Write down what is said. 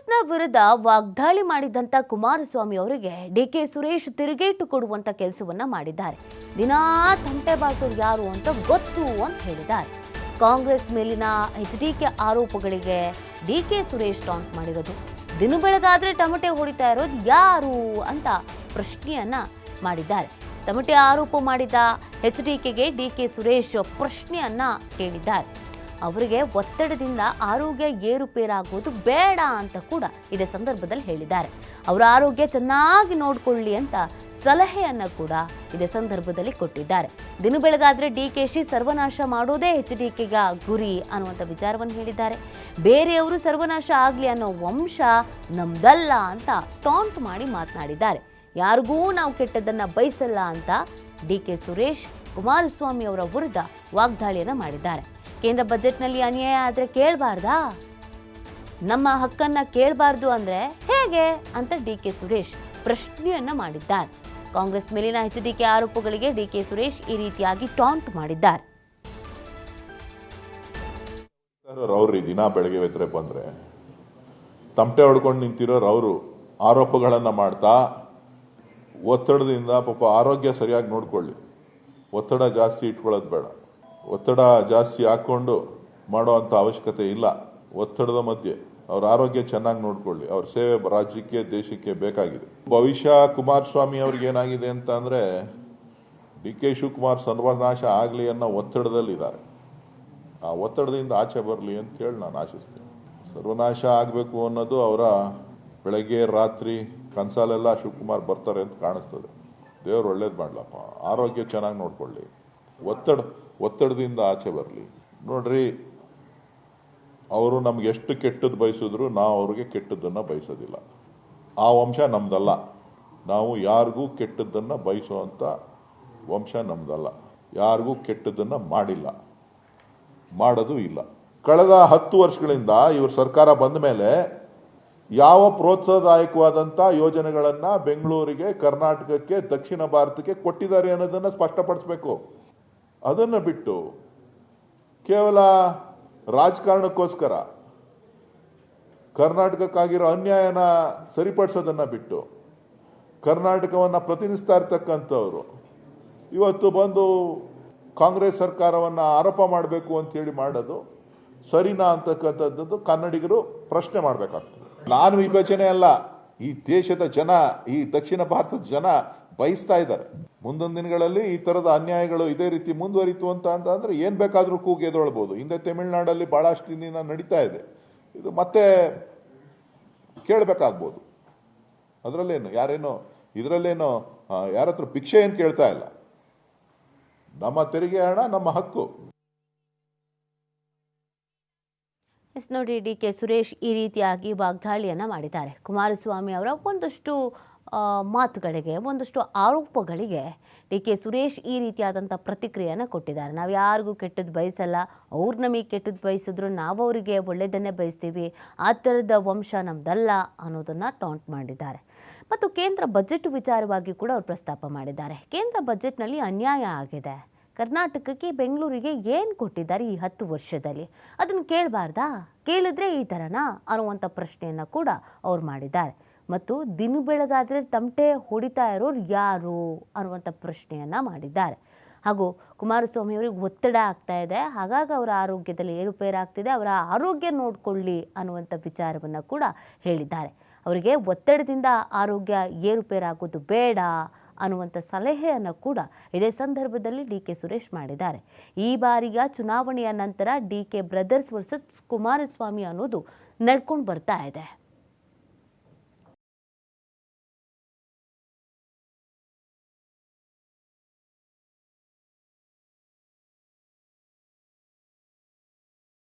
ಕಾಂಗ್ರೆಸ್ನ ವಿರುದ್ಧ ವಾಗ್ದಾಳಿ ಮಾಡಿದಂತ ಕುಮಾರಸ್ವಾಮಿ ಅವರಿಗೆ ಡಿಕೆ ಸುರೇಶ್ ತಿರುಗೇಟು ಕೊಡುವಂತ ಕೆಲಸವನ್ನ ಮಾಡಿದ್ದಾರೆ. ದಿನಾ ತಂಟೆ ಬಾರಿಸೋರು ಯಾರು ಅಂತ ಗೊತ್ತು ಅಂತ ಹೇಳಿದ್ದಾರೆ. ಕಾಂಗ್ರೆಸ್ ಮೇಲಿನ ಎಚ್ಡಿಕೆ ಆರೋಪಗಳಿಗೆ ಡಿಕೆ ಸುರೇಶ್ ಟಾಂಟ್ ಮಾಡಿರೋದು. ದಿನ ಬೆಳಗಾದ್ರೆ ಟಮಟೆ ಹೊಡಿತಾ ಇರೋದು ಯಾರು ಅಂತ ಪ್ರಶ್ನೆಯನ್ನ ಮಾಡಿದ್ದಾರೆ. ಟಮಟೆ ಆರೋಪ ಮಾಡಿದ ಎಚ್ಡಿಕೆಗೆ ಡಿಕೆ ಸುರೇಶ್ ಪ್ರಶ್ನೆಯನ್ನ ಕೇಳಿದ್ದಾರೆ. ಅವರಿಗೆ ಒತ್ತಡದಿಂದ ಆರೋಗ್ಯ ಏರುಪೇರಾಗೋದು ಬೇಡ ಅಂತ ಕೂಡ ಇದೇ ಸಂದರ್ಭದಲ್ಲಿ ಹೇಳಿದ್ದಾರೆ. ಅವರ ಆರೋಗ್ಯ ಚೆನ್ನಾಗಿ ನೋಡ್ಕೊಳ್ಳಿ ಅಂತ ಸಲಹೆಯನ್ನ ಕೂಡ ಇದೇ ಸಂದರ್ಭದಲ್ಲಿ ಕೊಟ್ಟಿದ್ದಾರೆ. ದಿನ ಬೆಳಗಾದ್ರೆ ಡಿಕೆಶಿ ಸರ್ವನಾಶ ಮಾಡೋದೇ ಎಚ್ಡಿಕೆಗ ಗುರಿ ಅನ್ನುವಂಥ ವಿಚಾರವನ್ನು ಹೇಳಿದ್ದಾರೆ. ಬೇರೆಯವರು ಸರ್ವನಾಶ ಆಗಲಿ ಅನ್ನೋ ವಂಶ ನಮ್ದಲ್ಲ ಅಂತ ಟಾಂಟ್ ಮಾಡಿ ಮಾತನಾಡಿದ್ದಾರೆ. ಯಾರಿಗೂ ನಾವು ಕೆಟ್ಟದನ್ನ ಬಯಸಲ್ಲ ಅಂತ ಡಿಕೆ ಸುರೇಶ್ ಕುಮಾರಸ್ವಾಮಿ ಅವರ ವಿರುದ್ಧ ವಾಗ್ದಾಳಿಯನ್ನ ಮಾಡಿದ್ದಾರೆ. ಕೇಂದ್ರ ಬಜೆಟ್ನಲ್ಲಿ ಅನ್ಯಾಯ ಆದರೆ ಕೇಳಬಾರ್ದಾ? ನಮ್ಮ ಹಕ್ಕನ್ನ ಕೇಳಬಾರ್ದು ಅಂದ್ರೆ ಹೇಗೆ ಅಂತ ಡಿಕೆ ಸುರೇಶ್ ಪ್ರಶ್ನೆಯನ್ನ ಮಾಡಿದ್ದಾರೆ. ಕಾಂಗ್ರೆಸ್ ಮೇಲಿನ ಎಚ್ಡಿಕೆ ಆರೋಪಗಳಿಗೆ ಡಿಕೆ ಸುರೇಶ್ ಈ ರೀತಿಯಾಗಿ ಟಾಂಟ್ ಮಾಡಿದ್ದಾರೆ. ಅವ್ರಿ ದಿನ ಬೆಳಗ್ಗೆ ವೆತ್ರೆ ಬಂದ್ರೆ ತಮಟೆ ಹೊಡ್ಕೊಂಡು ನಿಂತಿರೋರು ಅವರು ಆರೋಪಗಳನ್ನ ಮಾಡ್ತಾ ಒತ್ತಡದಿಂದ ಪಾಪ ಆರೋಗ್ಯ ಸರಿಯಾಗಿ ನೋಡ್ಕೊಳ್ಳಿ. ಒತ್ತಡ ಜಾಸ್ತಿ ಇಟ್ಕೊಳ್ಳೋದು ಬೇಡ. ಒತ್ತಡ ಜಾಸ್ತಿ ಹಾಕೊಂಡು ಮಾಡೋ ಅಂತ ಅವಶ್ಯಕತೆ ಇಲ್ಲ. ಒತ್ತಡದ ಮಧ್ಯೆ ಅವ್ರ ಆರೋಗ್ಯ ಚೆನ್ನಾಗಿ ನೋಡ್ಕೊಳ್ಳಿ. ಅವ್ರ ಸೇವೆ ರಾಜ್ಯಕ್ಕೆ ದೇಶಕ್ಕೆ ಬೇಕಾಗಿದೆ. ಭವಿಷ್ಯ ಕುಮಾರಸ್ವಾಮಿ ಅವ್ರಿಗೆ ಏನಾಗಿದೆ ಅಂತ ಅಂದ್ರೆ ಡಿಕೆ ಶಿವಕುಮಾರ್ ಸರ್ವನಾಶ ಆಗಲಿ ಅನ್ನೋ ಒತ್ತಡದಲ್ಲಿದ್ದಾರೆ. ಆ ಒತ್ತಡದಿಂದ ಆಚೆ ಬರಲಿ ಅಂತ ಹೇಳಿ ನಾನು ಆಶಿಸ್ತೇನೆ. ಸರ್ವನಾಶ ಆಗಬೇಕು ಅನ್ನೋದು ಅವರ ಬೆಳಗ್ಗೆ ರಾತ್ರಿ ಕನಸಲೆಲ್ಲ ಶಿವಕುಮಾರ್ ಬರ್ತಾರೆ ಅಂತ ಕಾಣಿಸ್ತದೆ. ದೇವ್ರು ಒಳ್ಳೇದು ಮಾಡ್ಲಪ್ಪ. ಆರೋಗ್ಯ ಚೆನ್ನಾಗಿ ನೋಡ್ಕೊಳ್ಳಿ. ಒತ್ತಡದಿಂದ ಆಚೆ ಬರಲಿ. ನೋಡ್ರಿ, ಅವರು ನಮ್ಗೆ ಎಷ್ಟು ಕೆಟ್ಟದ್ದು ಬಯಸಿದ್ರು ನಾವು ಅವ್ರಿಗೆ ಕೆಟ್ಟದ್ದನ್ನ ಬಯಸೋದಿಲ್ಲ. ಆ ವಂಶ ನಮ್ದಲ್ಲ. ನಾವು ಯಾರಿಗೂ ಕೆಟ್ಟದ್ದನ್ನ ಬಯಸುವಂತ ವಂಶ ನಮ್ದಲ್ಲ. ಯಾರಿಗೂ ಕೆಟ್ಟದ್ದನ್ನ ಮಾಡಿಲ್ಲ, ಮಾಡೋದು ಇಲ್ಲ. ಕಳೆದ 10 ವರ್ಷಗಳಿಂದ ಇವ್ರ ಸರ್ಕಾರ ಬಂದ ಮೇಲೆ ಯಾವ ಪ್ರೋತ್ಸಾಹದಾಯಕವಾದಂತ ಯೋಜನೆಗಳನ್ನ ಬೆಂಗಳೂರಿಗೆ, ಕರ್ನಾಟಕಕ್ಕೆ, ದಕ್ಷಿಣ ಭಾರತಕ್ಕೆ ಕೊಟ್ಟಿದ್ದಾರೆ ಅನ್ನೋದನ್ನ ಸ್ಪಷ್ಟಪಡಿಸಬೇಕು. ಅದನ್ನ ಬಿಟ್ಟು ಕೇವಲ ರಾಜಕಾರಣಕ್ಕೋಸ್ಕರ ಕರ್ನಾಟಕಕ್ಕಾಗಿರೋ ಅನ್ಯಾಯನ ಸರಿಪಡಿಸೋದನ್ನ ಬಿಟ್ಟು ಕರ್ನಾಟಕವನ್ನ ಪ್ರತಿನಿಧಿಸ್ತಾ ಇರ್ತಕ್ಕಂಥವ್ರು ಇವತ್ತು ಬಂದು ಕಾಂಗ್ರೆಸ್ ಸರ್ಕಾರವನ್ನ ಆರೋಪ ಮಾಡಬೇಕು ಅಂತ ಹೇಳಿ ಮಾಡೋದು ಸರಿನಾ ಅಂತಕ್ಕಂಥದ್ದು ಕನ್ನಡಿಗರು ಪ್ರಶ್ನೆ ಮಾಡಬೇಕಾಗ್ತದೆ. ನಾನು ವಿಭಜನೆ ಅಲ್ಲ, ಈ ದೇಶದ ಜನ, ಈ ದಕ್ಷಿಣ ಭಾರತದ ಜನ ಬಯಸ್ತಾ ಇದ್ದಾರೆ. ಮುಂದಿನ ದಿನಗಳಲ್ಲಿ ಈ ತರದ ಅನ್ಯಾಯಗಳು ಇದೇ ರೀತಿ ಮುಂದುವರಿತು ಅಂತ ಅಂದ್ರೆ ಏನ್ ಬೇಕಾದ್ರೂ ಕೂಗಿ ಎದೊಳ್ಬಹುದು. ಹಿಂದೆ ತಮಿಳುನಾಡಲ್ಲಿ ಬಹಳಷ್ಟು ದಿನ ನಡೀತಾ ಇದೆ. ಇದು ಮತ್ತೆ ಕೇಳಬೇಕಾಗ್ಬೋದು. ಇದರಲ್ಲೇನೋ ಯಾರ ಹತ್ರ ಭಿಕ್ಷೆ ಏನ್ ಕೇಳ್ತಾ ಇಲ್ಲ. ನಮ್ಮ ತೆರಿಗೆ ಹಣ ನಮ್ಮ ಹಕ್ಕು. ನೋಡಿ, ಡಿಕೆ ಸುರೇಶ್ ಈ ರೀತಿಯಾಗಿ ವಾಗ್ದಾಳಿಯನ್ನ ಮಾಡಿದ್ದಾರೆ. ಕುಮಾರಸ್ವಾಮಿ ಅವರ ಒಂದಷ್ಟು ಮಾತುಗಳಿಗೆ, ಒಂದಷ್ಟು ಆರೋಪಗಳಿಗೆ ಡಿಕೆ ಸುರೇಶ್ ಈ ರೀತಿಯಾದಂಥ ಪ್ರತಿಕ್ರಿಯೆಯನ್ನು ಕೊಟ್ಟಿದ್ದಾರೆ. ನಾವು ಯಾರಿಗೂ ಕೆಟ್ಟದ್ದು ಬಯಸಲ್ಲ, ಅವ್ರು ನಮಗೆ ಕೆಟ್ಟದ್ದು ಬಯಸಿದ್ರು ನಾವು ಅವರಿಗೆ ಒಳ್ಳೆಯದನ್ನೇ ಬಯಸ್ತೀವಿ, ಆ ಥರದ ವಂಶ ನಮ್ದಲ್ಲ ಅನ್ನೋದನ್ನು ಟಾಂಟ್ ಮಾಡಿದ್ದಾರೆ. ಮತ್ತು ಕೇಂದ್ರ ಬಜೆಟ್ ವಿಚಾರವಾಗಿ ಕೂಡ ಅವರು ಪ್ರಸ್ತಾಪ ಮಾಡಿದ್ದಾರೆ. ಕೇಂದ್ರ ಬಜೆಟ್ನಲ್ಲಿ ಅನ್ಯಾಯ ಆಗಿದೆ. ಕರ್ನಾಟಕಕ್ಕೆ, ಬೆಂಗಳೂರಿಗೆ ಏನು ಕೊಟ್ಟಿದ್ದಾರೆ ಈ 10 ವರ್ಷದಲ್ಲಿ, ಅದನ್ನು ಕೇಳಬಾರ್ದಾ? ಕೇಳಿದ್ರೆ ಈ ಥರನಾ ಅನ್ನುವಂಥ ಪ್ರಶ್ನೆಯನ್ನು ಕೂಡ ಅವ್ರು ಮಾಡಿದ್ದಾರೆ. ಮತ್ತು ದಿನ ಬೆಳಗಾದರೆ ತಮಟೆ ಹೊಡಿತಾ ಇರೋರು ಯಾರು ಅನ್ನುವಂಥ ಪ್ರಶ್ನೆಯನ್ನು ಮಾಡಿದ್ದಾರೆ. ಹಾಗೂ ಕುಮಾರಸ್ವಾಮಿ ಅವರಿಗೆ ಒತ್ತಡ ಆಗ್ತಾ ಇದೆ, ಹಾಗಾಗಿ ಅವರ ಆರೋಗ್ಯದಲ್ಲಿ ಏರುಪೇರಾಗ್ತಿದೆ, ಅವರ ಆರೋಗ್ಯ ನೋಡಿಕೊಳ್ಳಿ ಅನ್ನುವಂಥ ವಿಚಾರವನ್ನು ಕೂಡ ಹೇಳಿದ್ದಾರೆ. ಅವರಿಗೆ ಒತ್ತಡದಿಂದ ಆರೋಗ್ಯ ಏರುಪೇರಾಗೋದು ಬೇಡ ಅನ್ನುವಂಥ ಸಲಹೆಯನ್ನು ಕೂಡ ಇದೇ ಸಂದರ್ಭದಲ್ಲಿ ಡಿಕೆ ಸುರೇಶ್ ಮಾಡಿದ್ದಾರೆ. ಈ ಬಾರಿಯ ಚುನಾವಣೆಯ ನಂತರ ಡಿಕೆ ಬ್ರದರ್ಸ್ ವರ್ಸಸ್ ಕುಮಾರಸ್ವಾಮಿ ಅನ್ನೋದು ನಡ್ಕೊಂಡು ಬರ್ತಾ ಇದೆ.